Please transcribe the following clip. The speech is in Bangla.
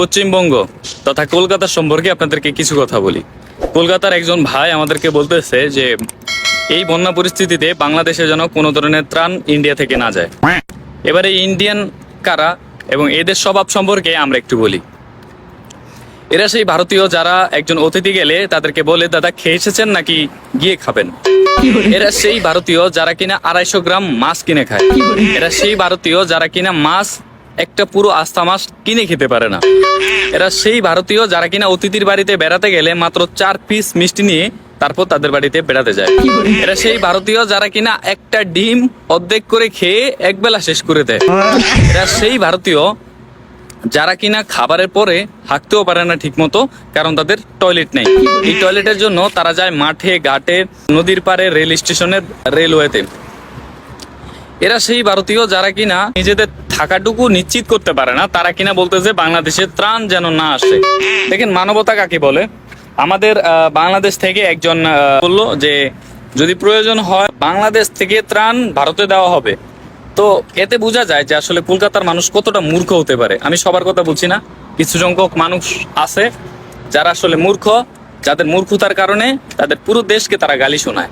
পশ্চিমবঙ্গ তথা কলকাতা সম্পর্কে আপনাদেরকে কিছু কথা বলি। কলকাতার একজন ভাই আমাদেরকে বলতেছে যে এই বন্যা পরিস্থিতিতে বাংলাদেশে যেন কোনো ধরনের ত্রাণ ইন্ডিয়া থেকে না যায়। এবারে ইন্ডিয়ান কারা এবং এদের স্বভাব সম্পর্কে আমরা একটু বলি। এরা সেই ভারতীয় যারা একজন অতিথি গেলে তাদেরকে বলে, দাদা খেয়ে এসেছেন নাকি গিয়ে খাবেন। এরা সেই ভারতীয় যারা কিনা 250 গ্রাম মাছ কিনে খায়। এরা সেই ভারতীয় যারা কিনা মাছ একটা পুরো আস্তা মাছ কিনে খেতে পারে না। এরা সেই ভারতীয় যারা কিনা অতিথির বাড়িতে বেড়াতে গেলে মাত্র 4 পিস মিষ্টি নিয়ে তারপর তাদের বাড়িতে বেড়াতে যায়। এরা সেই ভারতীয় যারা কিনা একটা ডিম অর্ধেক করে খেয়ে একবেলা শেষ করে দেয়। এরা সেই ভারতীয় যারা কিনা খাবারের পরে হাঁকতেও পারে না ঠিক মতো, কারণ তাদের টয়লেট নেই। এই টয়লেটের জন্য তারা যায় মাঠে, ঘাটে, নদীর পাড়ে, রেল স্টেশনের, রেলওয়েতে। এরা সেই ভারতীয় যারা কিনা নিজেদের থাকাটুকু নিশ্চিত করতে পারে না, তারা কিনা বলতেছে বাংলাদেশে ত্রাণ যেন না আসে। দেখেন মানবতা কাকে বলে। আমাদের বাংলাদেশ থেকে একজন বললো যে যদি প্রয়োজন হয় বাংলাদেশ থেকে ত্রাণ ভারতে দেওয়া হবে। তো এতে বোঝা যায় যে আসলে কলকাতার মানুষ কতটা মূর্খ হতে পারে। আমি সবার কথা বলছি না, কিছু সংখ্যক মানুষ আছে যারা আসলে মূর্খ, যাদের মূর্খতার কারণে তাদের পুরো দেশকে তারা গালি শোনায়।